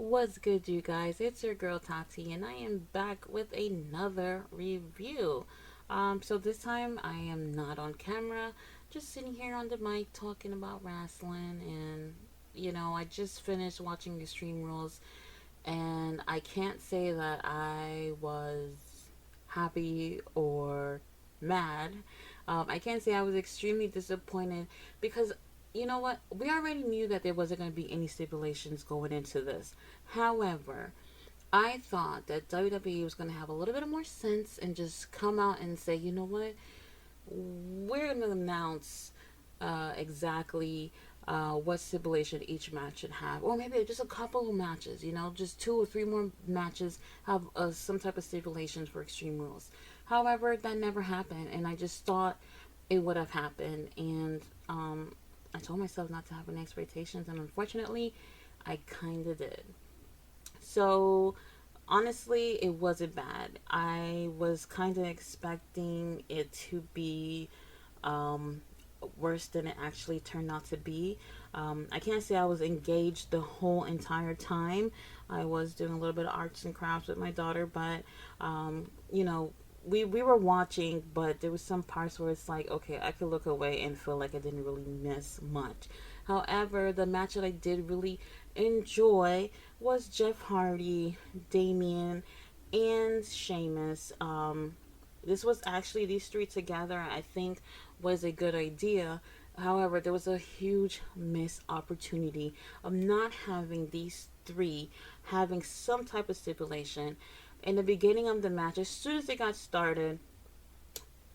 What's good, you guys? It's your girl Tati, and I am back with another review. So this time I am not on camera, just sitting here on the mic talking about wrestling. And I just finished watching Extreme Rules, and I can't say that I was happy or mad. I can't say I was extremely disappointed because you know what? We already knew that there wasn't going to be any stipulations going into this. However, I thought that WWE was going to have a little bit more sense and just come out and say, you know what? We're going to announce exactly what stipulation each match should have, or maybe just a couple of matches. Just two or three more matches have some type of stipulations for Extreme Rules. However, that never happened, and I just thought it would have happened, and I told myself not to have any expectations, and unfortunately, I kind of did. So honestly, it wasn't bad. I was kind of expecting it to be um, worse than it actually turned out to be. I can't say I was engaged the whole entire time. I was doing a little bit of arts and crafts with my daughter, but we were watching, but there was some parts where it's like, okay, I could look away and feel like I didn't really miss much. However, the match that I did really enjoy was Jeff Hardy, Damien, and Sheamus. This was actually these three together, I think, was a good idea. However, there was a huge missed opportunity of not having these three having some type of stipulation in the beginning of the match. As soon as it got started,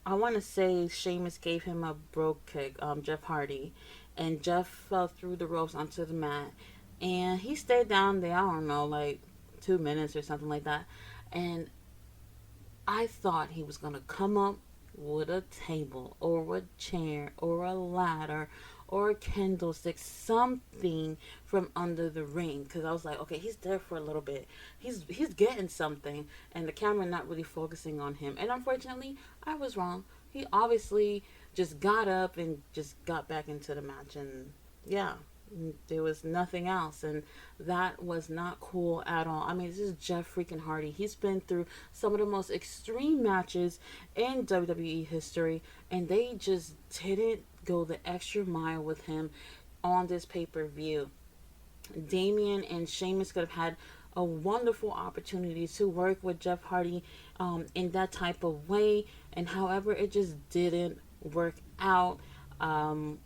I want to say Sheamus gave him a brogue kick, Jeff Hardy, and Jeff fell through the ropes onto the mat, and he stayed down there. I don't know, like 2 minutes or something like that, and I thought he was gonna come up with a table or a chair or a ladder or a candlestick, something from under the ring. Because I was like, okay, he's there for a little bit. He's getting something, and the camera not really focusing on him. And unfortunately, I was wrong. He obviously just got up and just got back into the match, and yeah, there was nothing else, and that was not cool at all. I mean, this is Jeff freaking Hardy. He's been through some of the most extreme matches in WWE history, and they just didn't go the extra mile with him on this pay-per-view. Damien and Sheamus could have had a wonderful opportunity to work with Jeff Hardy in that type of way, and however, it just didn't work out. Um,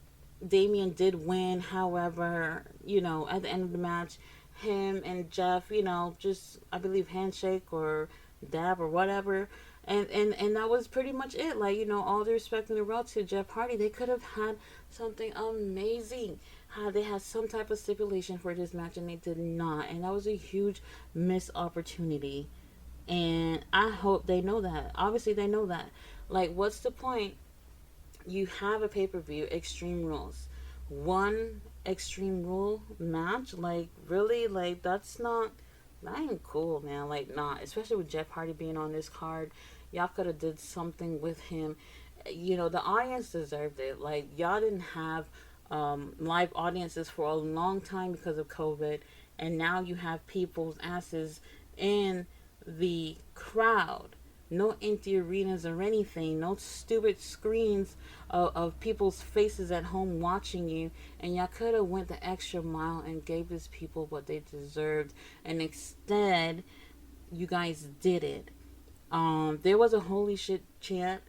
Damien did win. However, at the end of the match, him and Jeff, just I believe handshake or dab or whatever. And that was pretty much it. Like, all the respect in the world to Jeff Hardy. They could have had something amazing. They had some type of stipulation for this match and they did not. And that was a huge missed opportunity. And I hope they know that. Obviously, they know that. Like, what's the point? You have a pay per view, Extreme Rules. One Extreme Rule match? Like, really? Like, that ain't cool, man. Like, not. Especially with Jeff Hardy being on this card. Y'all could have did something with him. The audience deserved it. Like, y'all didn't have live audiences for a long time because of COVID. And now you have people's asses in the crowd. No empty arenas or anything. No stupid screens of people's faces at home watching you. And y'all could have went the extra mile and gave these people what they deserved. And instead, you guys did it. There was a holy shit chant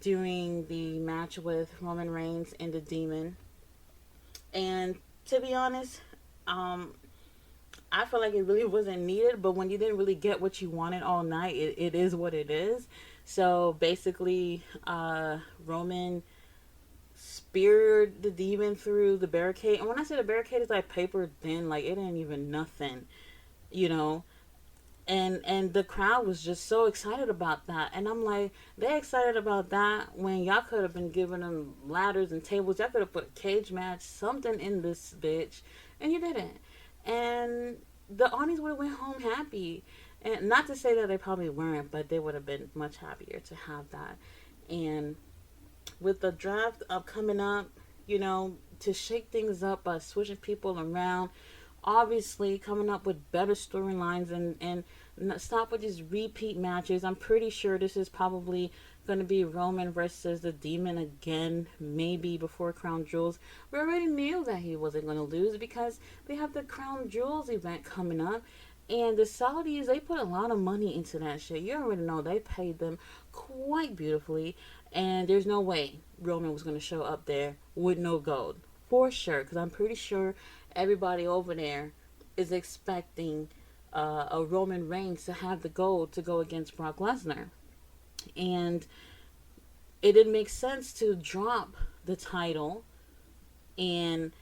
during the match with Roman Reigns and the Demon. And to be honest, um, I feel like it really wasn't needed, but when you didn't really get what you wanted all night, it is what it is. So basically, Roman speared the demon through the barricade. And when I say the barricade is like paper thin, like it ain't even nothing, you know. And the crowd was just so excited about that. And I'm like, they excited about that when y'all could have been giving them ladders and tables. Y'all could have put a cage match, something in this bitch, and you didn't. And the audience would have went home happy. And not to say that they probably weren't, but they would have been much happier to have that. And with the draft up coming up, to shake things up by switching people around, obviously coming up with better storylines and stop with these repeat matches. I'm pretty sure this is probably going to be Roman versus the Demon again, maybe before Crown Jewels. We already knew that he wasn't going to lose because they have the Crown Jewels event coming up. And the Saudis, they put a lot of money into that shit. You already know they paid them quite beautifully. And there's no way Roman was going to show up there with no gold. For sure. Because I'm pretty sure everybody over there is expecting a Roman Reigns to have the gold to go against Brock Lesnar. And it didn't make sense to drop the title and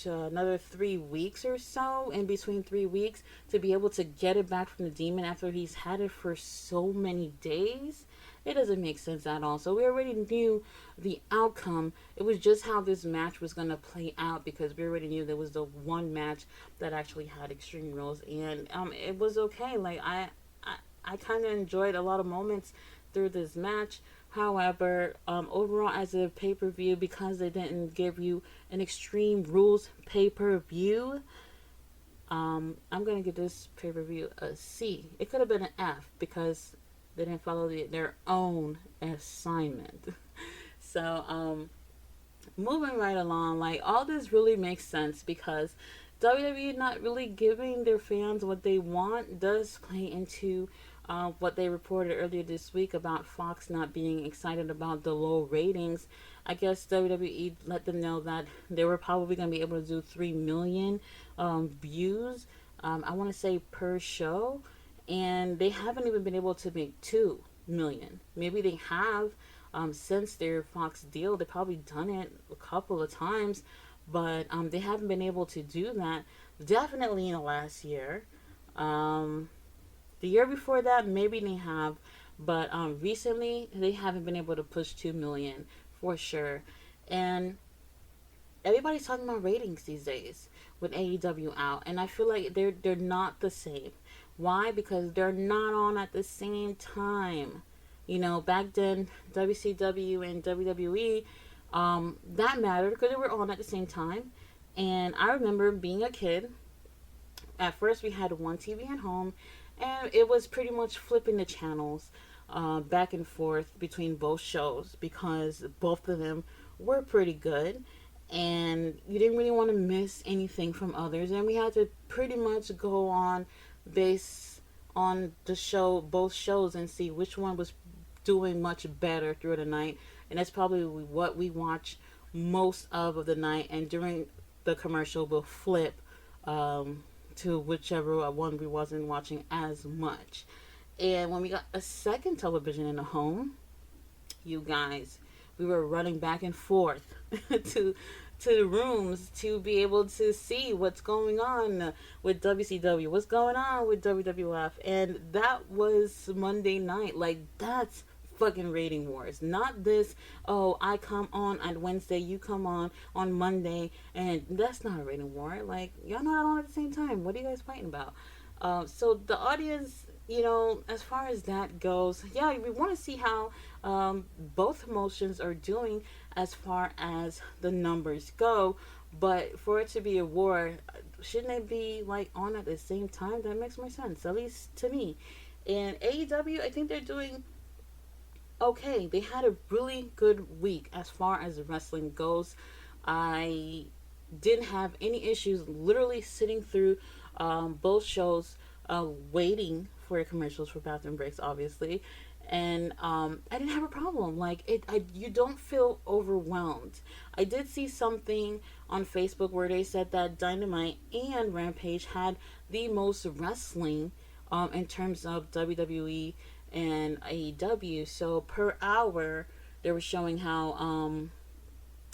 another 3 weeks or so, in between 3 weeks, to be able to get it back from the Demon after he's had it for so many days. It doesn't make sense at all. So we already knew the outcome. It was just how this match was going to play out, because we already knew there was the one match that actually had Extreme Rules, and it was okay. Like I kind of enjoyed a lot of moments through this match. However, overall, as a pay-per-view, because they didn't give you an Extreme Rules pay-per-view, I'm going to give this pay-per-view a C. It could have been an F because they didn't follow their own assignment. So, moving right along, like, all this really makes sense because WWE not really giving their fans what they want does play into what they reported earlier this week about Fox not being excited about the low ratings. I guess WWE let them know that they were probably going to be able to do 3 million views, I want to say, per show, and they haven't even been able to make 2 million. Maybe they have since their Fox deal. They've probably done it a couple of times, but they haven't been able to do that. Definitely in the last year. The year before that, maybe they have, but recently they haven't been able to push 2 million for sure. And everybody's talking about ratings these days with AEW out, and I feel like they're not the same. Why? Because they're not on at the same time. You know, back then WCW and WWE, that mattered because they were on at the same time. And I remember being a kid. At first, we had one TV at home, and it was pretty much flipping the channels back and forth between both shows because both of them were pretty good, and you didn't really want to miss anything from others. And we had to pretty much go on base on the show, both shows, and see which one was doing much better through the night. And that's probably what we watch most of the night. And during the commercial, we'll flip to whichever one we wasn't watching as much. And when we got a second television in the home, you guys, we were running back and forth to the rooms to be able to see what's going on with WCW, what's going on with WWF. And that was Monday night. Like, that's fucking rating wars. Not this, oh, I come on Wednesday, you come on Monday, and that's not a rating war. Like, y'all not on at the same time. What are you guys fighting about? So the audience, you know, as far as that goes, yeah, we want to see how both promotions are doing as far as the numbers go. But for it to be a war, shouldn't it be like on at the same time? That makes more sense, at least to me. And AEW, I think they're doing okay. They had a really good week as far as wrestling goes. I didn't have any issues literally sitting through both shows, waiting for commercials for bathroom breaks, obviously. And I didn't have a problem. Like, you don't feel overwhelmed. I did see something on Facebook where they said that Dynamite and Rampage had the most wrestling in terms of WWE and AEW. So per hour, they were showing how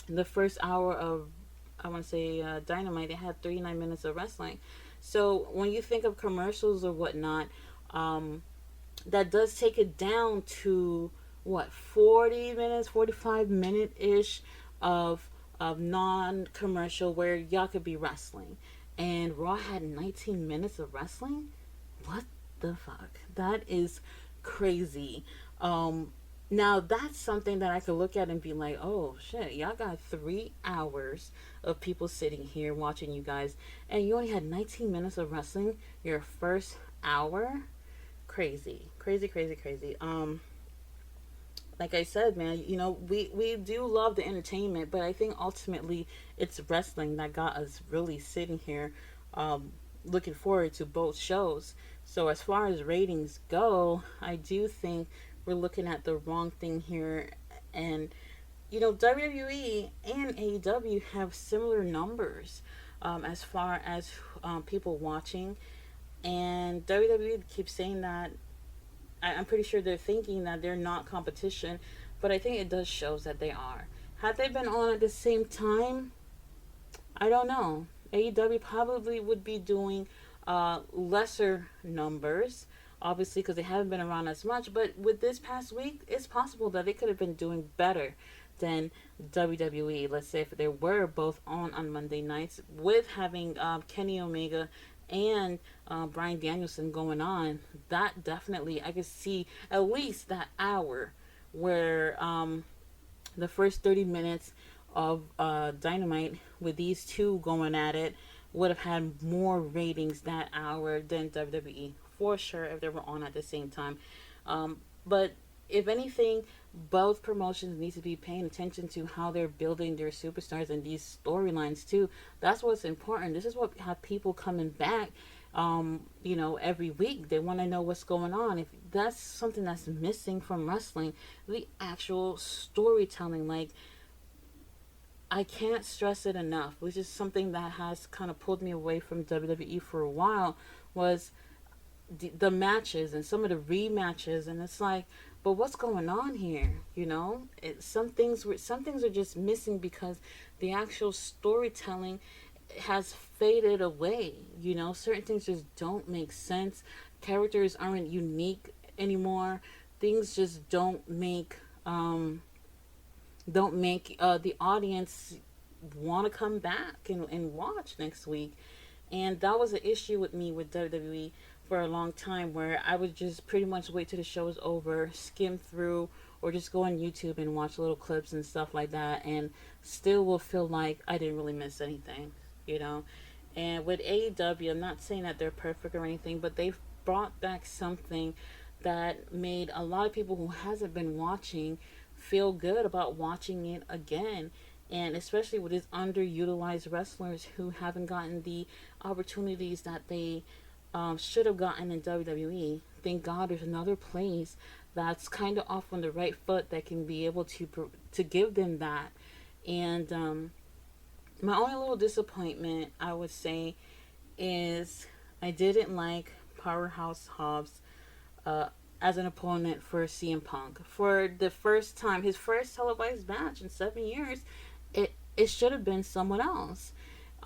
the first hour of, I want to say, Dynamite, they had 39 minutes of wrestling. So when you think of commercials or whatnot, that does take it down to 40 minutes, 45 minute ish of non-commercial where y'all could be wrestling. And Raw had 19 minutes of wrestling. What the fuck? That is crazy. Now that's something that I could look at and be like, oh shit, y'all got 3 hours of people sitting here watching you guys, and you only had 19 minutes of wrestling your first hour. Crazy, crazy, crazy, crazy. Like I said, man, we do love the entertainment, but I think ultimately it's wrestling that got us really sitting here, um, looking forward to both shows. So as far as ratings go, I do think we're looking at the wrong thing here, and WWE and AEW have similar numbers, as far as people watching, and WWE keeps saying that I'm pretty sure they're thinking that they're not competition, but I think it does shows that they are. Had they been on at the same time, I don't know. AEW probably would be doing lesser numbers, obviously, because they haven't been around as much. But with this past week, it's possible that they could have been doing better than WWE. Let's say if they were both on Monday nights, with having Kenny Omega and Brian Danielson going on, that definitely I could see at least that hour where the first 30 minutes of Dynamite with these two going at it would have had more ratings that hour than WWE for sure if they were on at the same time. But if anything, both promotions need to be paying attention to how they're building their superstars and these storylines too. That's what's important. This is what have people coming back. Every week they want to know what's going on. If that's something that's missing from wrestling, the actual storytelling, like I can't stress it enough, which is something that has kind of pulled me away from WWE for a while, was the matches and some of the rematches, and it's like, but what's going on here? Some things are just missing because the actual storytelling has faded away. Certain things just don't make sense. Characters aren't unique anymore. Things just don't make the audience want to come back and watch next week. And that was an issue with me with WWE for a long time, where I would just pretty much wait till the show was over, skim through, or just go on YouTube and watch little clips and stuff like that, and still will feel like I didn't really miss anything, you know. And with AEW, I'm not saying that they're perfect or anything, but they've brought back something that made a lot of people who hasn't been watching feel good about watching it again. And especially with these underutilized wrestlers who haven't gotten the opportunities that they should have gotten in WWE. Thank God there's another place that's kind of off on the right foot that can be able to give them that. And my only little disappointment, I would say, is I didn't like Powerhouse Hobbs uh, as an opponent for CM Punk. For the first time, his first televised match in 7 years, it should have been someone else.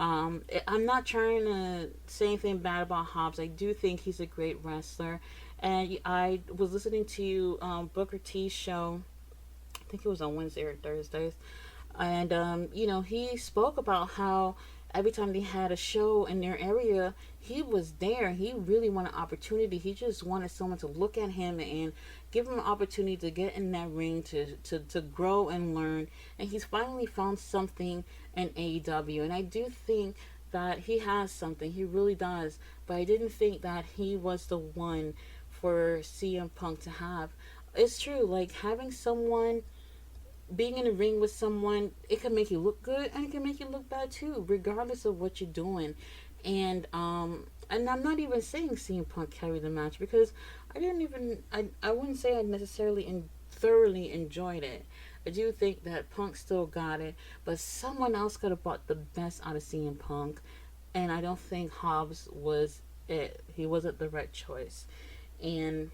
I'm not trying to say anything bad about Hobbs. I do think he's a great wrestler. And I was listening to Booker T's show, I think it was on Wednesday or Thursdays. And, he spoke about how every time they had a show in their area, he was there. He really wanted opportunity. He just wanted someone to look at him and give him an opportunity to get in that ring, to grow and learn. And he's finally found something in AEW. And I do think that he has something. He really does. But I didn't think that he was the one for CM Punk to have. It's true, like having someone, being in a ring with someone, it can make you look good and it can make you look bad too, regardless of what you're doing. And I'm not even saying CM Punk carried the match, because I wouldn't say I necessarily thoroughly enjoyed it. I do think that Punk still got it, but someone else could have brought the best out of CM Punk, and I don't think Hobbs was it. He wasn't the right choice. And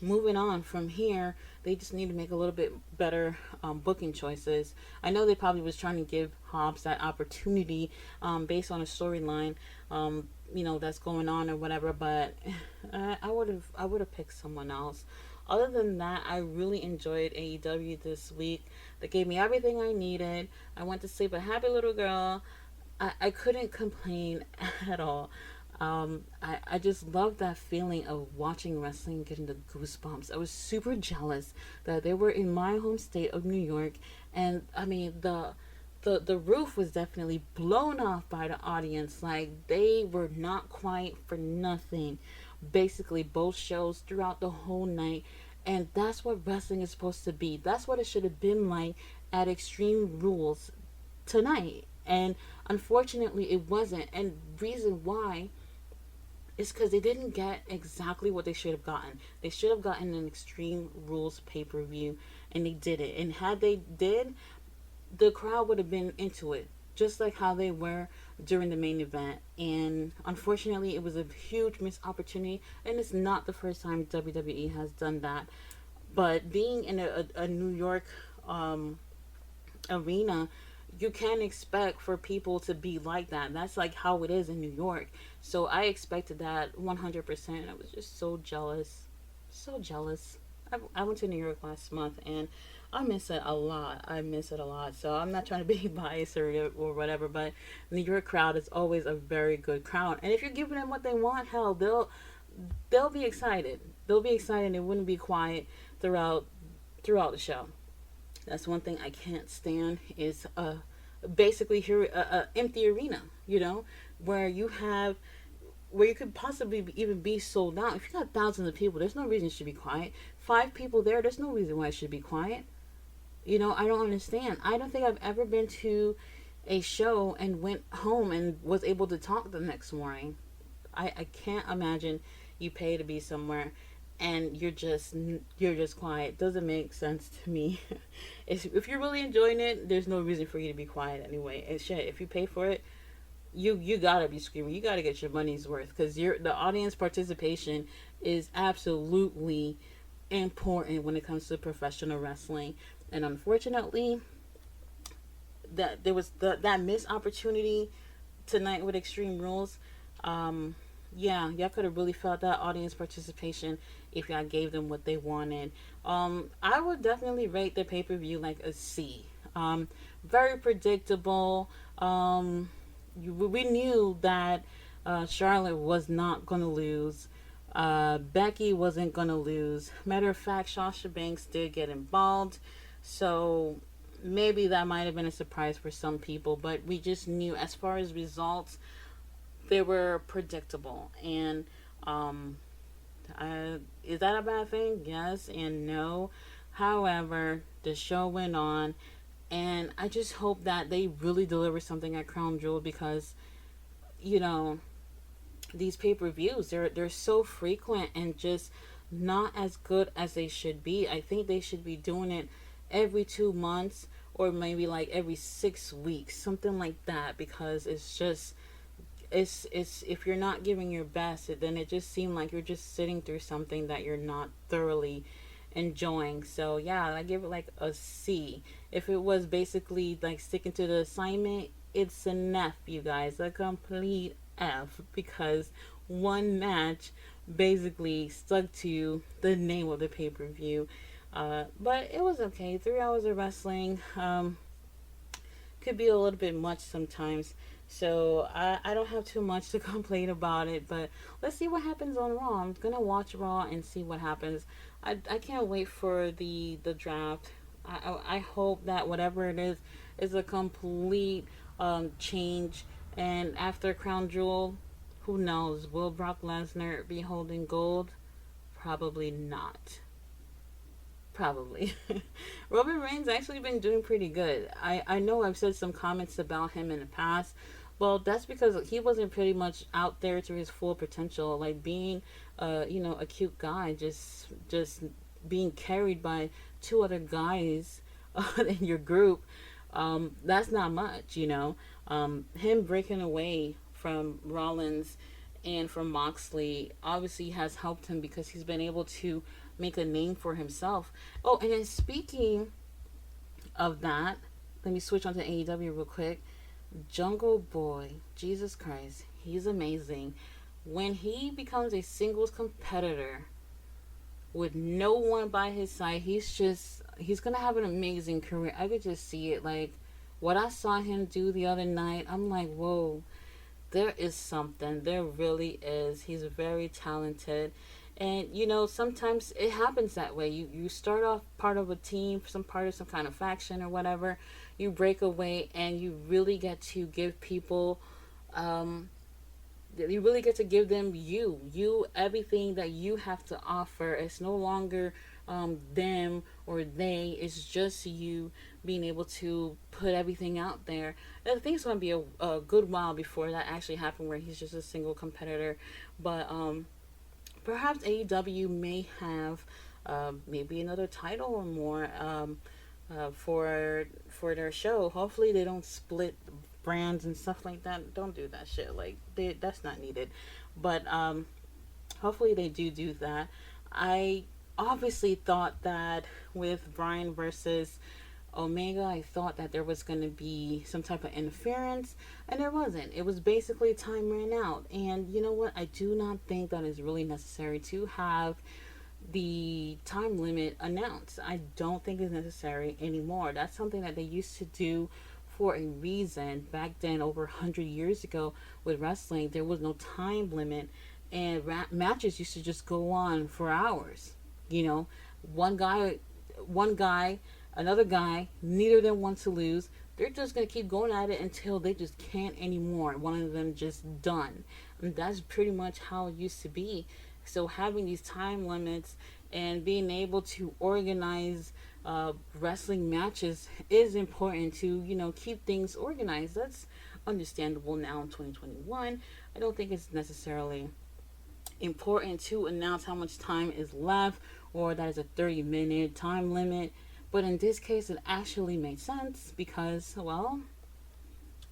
moving on from here, they just need to make a little bit better booking choices. I know they probably was trying to give Hobbs that opportunity based on a storyline, that's going on or whatever. But I would have picked someone else. Other than that, I really enjoyed AEW this week. They gave me everything I needed. I went to sleep a happy little girl. I couldn't complain at all. I just love that feeling of watching wrestling, getting the goosebumps. I was super jealous that they were in my home state of New York, and I mean the roof was definitely blown off by the audience. Like they were not quiet for nothing. Basically, both shows throughout the whole night, and that's what wrestling is supposed to be. That's what it should have been like at Extreme Rules tonight. And unfortunately, it wasn't. And reason why is because they didn't get exactly what they should have gotten. They should have gotten an Extreme Rules pay per view, and they did it. And had they did, the crowd would have been into it, just like how they were during the main event. And unfortunately, it was a huge missed opportunity, and it's not the first time WWE has done that. But being in a New York um, arena, you can expect for people to be like that. That's like how it is in New York. So I expected that 100%. I was just so jealous. So jealous. I went to New York last month and I miss it a lot. I miss it a lot. So I'm not trying to be biased or whatever, but New York crowd is always a very good crowd. And if you're giving them what they want, hell, they'll be excited. They'll be excited. They wouldn't be quiet throughout throughout the show. That's one thing I can't stand is basically here a empty arena, where you have where you could possibly even be sold out. If you got thousands of people, there's no reason it should be quiet. Five people there, there's no reason why it should be quiet. I don't understand. I don't think I've ever been to a show and went home and was able to talk the next morning. I can't imagine you pay to be somewhere and you're just quiet. Doesn't make sense to me. If you're really enjoying it, there's no reason for you to be quiet anyway. And shit, if you pay for it, you gotta be screaming. You gotta get your money's worth because the audience participation is absolutely important when it comes to professional wrestling. And unfortunately, that there was that missed opportunity tonight with Extreme Rules. Yeah, y'all could have really felt that audience participation if y'all gave them what they wanted. I would definitely rate the pay per view like a C. Very predictable. We knew that Charlotte was not gonna lose. Becky wasn't gonna lose. Matter of fact, Sasha Banks did get involved, so maybe that might have been a surprise for some people. But we just knew, as far as results, they were predictable. And is that a bad thing? Yes and no. However, the show went on, and I just hope that they really deliver something at Crown Jewel because, you know, these pay per views they're so frequent and just not as good as they should be. I think they should be doing it every 2 months or maybe like every 6 weeks, something like that, because it's just it's if you're not giving your best, then it just seems like you're just sitting through something that you're not thoroughly enjoying. So yeah, I give it like a C. If it was basically like sticking to the assignment, it's an F, you guys, a complete F, because one match basically stuck to the name of the pay-per-view. But it was okay. 3 hours of wrestling could be a little bit much sometimes. So I don't have too much to complain about it, but let's see what happens on Raw. I'm gonna watch Raw and see what happens. I can't wait for the draft. I hope that whatever it is a complete change. And after Crown Jewel, who knows? Will Brock Lesnar be holding gold? Probably not. Probably. Roman Reigns actually been doing pretty good. I know I've said some comments about him in the past. Well, that's because he wasn't pretty much out there to his full potential. Like being, a cute guy, just being carried by two other guys in your group. That's not much. Him breaking away from Rollins and from Moxley obviously has helped him because he's been able to make a name for himself. Oh, and then speaking of that, let me switch on to AEW real quick. Jungle Boy, Jesus Christ, he's amazing. When he becomes a singles competitor with no one by his side, he's gonna have an amazing career. I could just see it. Like what I saw him do the other night, I'm like, whoa. There is something. There really is. He's very talented. And you know, sometimes it happens that way. You start off part of a team, some part of some kind of faction or whatever. You break away and you really get to give people um you really get to give them you everything that you have to offer. It's no longer them or they. It's just you being able to put everything out there. And I think it's going to be a good while before that actually happened, where he's just a single competitor. But perhaps AEW may have maybe another title or more for their show. Hopefully they don't split brands and stuff like that. Don't do that shit. Like that's not needed. But hopefully they do that. I obviously thought that with Brian versus Omega, I thought that there was going to be some type of interference, and there wasn't. It was basically time ran out. And you know what? I do not think that is really necessary to have the time limit announced. I don't think it's necessary anymore. That's something that they used to do for a reason. Back then, over 100 years ago, with wrestling, there was no time limit, and matches used to just go on for hours. You know, one guy, one guy, another guy, neither of them wants to lose. They're just gonna keep going at it until they just can't anymore. One of them just done. And that's pretty much how it used to be. So having these time limits and being able to organize wrestling matches is important to, you know, keep things organized. That's understandable now in 2021. I don't think it's necessarily important to announce how much time is left or that is a 30-minute time limit. But in this case, it actually made sense because, well,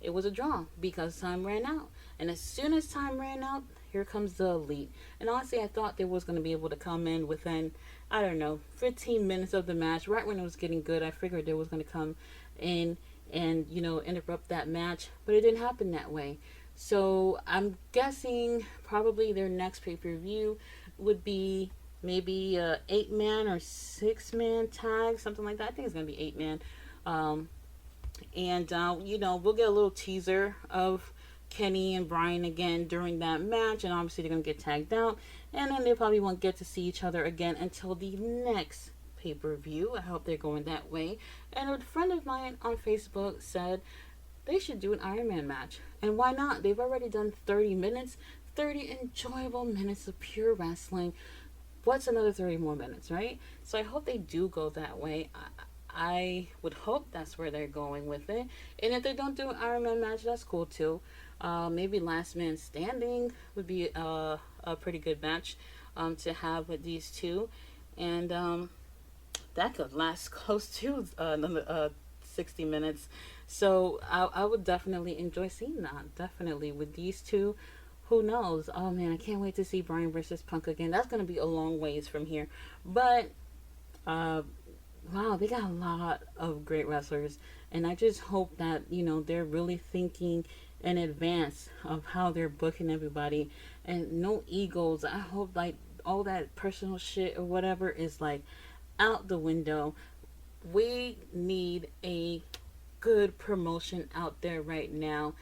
it was a draw because time ran out. And as soon as time ran out, here comes the elite. And honestly, I thought they was going to be able to come in within, I don't know, 15 minutes of the match. Right when it was getting good, I figured they was going to come in and, you know, interrupt that match. But it didn't happen that way. So I'm guessing probably their next pay-per-view would be maybe a 8-man or 6-man tag, something like that. I think it's going to be 8-man. And you know, we'll get a little teaser of Kenny and Brian again during that match, and obviously they're gonna get tagged out, and then they probably won't get to see each other again until the next pay-per-view. I hope they're going that way. And a friend of mine on Facebook said they should do an Iron Man match, and why not? They've already done 30 minutes, 30 enjoyable minutes of pure wrestling. What's another 30 more minutes, right? So I hope they do go that way. I would hope that's where they're going with it. And if they don't do an Iron Man match, that's cool too. Maybe Last Man Standing would be a pretty good match to have with these two. And that could last close to another 60 minutes. So I would definitely enjoy seeing that. Definitely with these two. Who knows? Oh man, I can't wait to see Brian versus Punk again. That's going to be a long ways from here. But uh, wow, they got a lot of great wrestlers, and I just hope that, you know, they're really thinking in advance of how they're booking everybody, and no egos. I hope like all that personal shit or whatever is like out the window. We need a good promotion out there right now.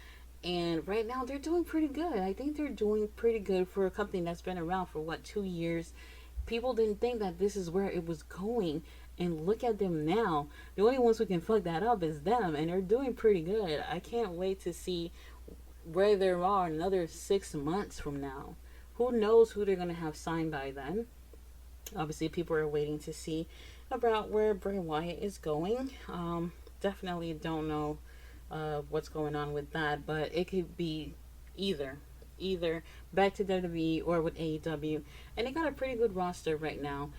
And right now they're doing pretty good. I think they're doing pretty good for a company that's been around for what, 2 years. People didn't think that this is where it was going, and look at them now. The only ones who can fuck that up is them, and they're doing pretty good. I can't wait to see where they are another 6 months from now. Who knows who they're gonna have signed by then? Obviously, people are waiting to see about where Bray Wyatt is going. Definitely don't know what's going on with that, but it could be either back to WWE or with AEW, and they got a pretty good roster right now.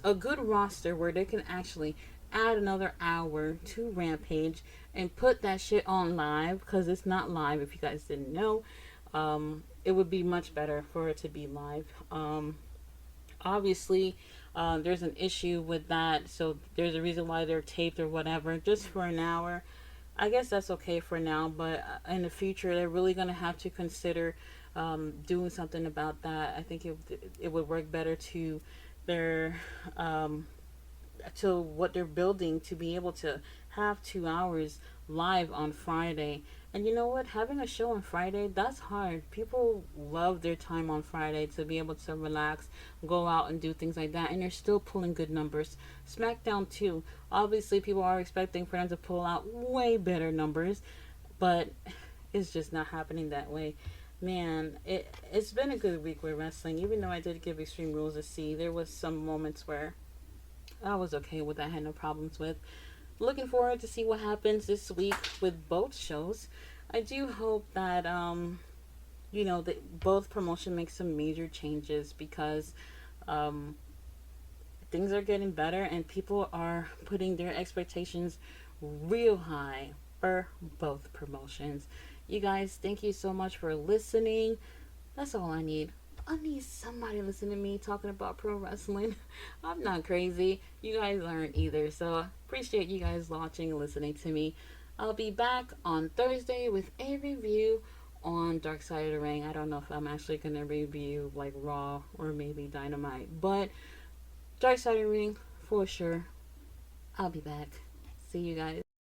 A good roster where they can actually add another hour to Rampage and put that shit on live, because it's not live if you guys didn't know. It would be much better for it to be live. Obviously, there's an issue with that, so there's a reason why they're taped or whatever, just for an hour. I guess that's okay for now, but in the future, they're really going to have to consider doing something about that. I think it would work better to their to what they're building, to be able to have 2 hours live on Friday And you know what? Having a show on Friday, that's hard. People love their time on Friday to be able to relax, go out and do things like that, and they're still pulling good numbers. SmackDown too. Obviously, people are expecting for them to pull out way better numbers, but it's just not happening that way. Man, it's been a good week with wrestling. Even though I did give Extreme Rules a C, there was some moments where I was okay with. I had no problems with. Looking forward to see what happens this week with both shows. I do hope that that both promotion makes some major changes because um, things are getting better and people are putting their expectations real high for both promotions. You guys, thank you so much for listening. That's all I need. I need somebody listening to me talking about pro wrestling. I'm not crazy. You guys aren't either. So appreciate you guys watching and listening to me. I'll be back on Thursday with a review on Dark Side of the Ring. I don't know if I'm actually gonna review like Raw or maybe Dynamite, but Dark Side of the Ring for sure. I'll be back. See you guys.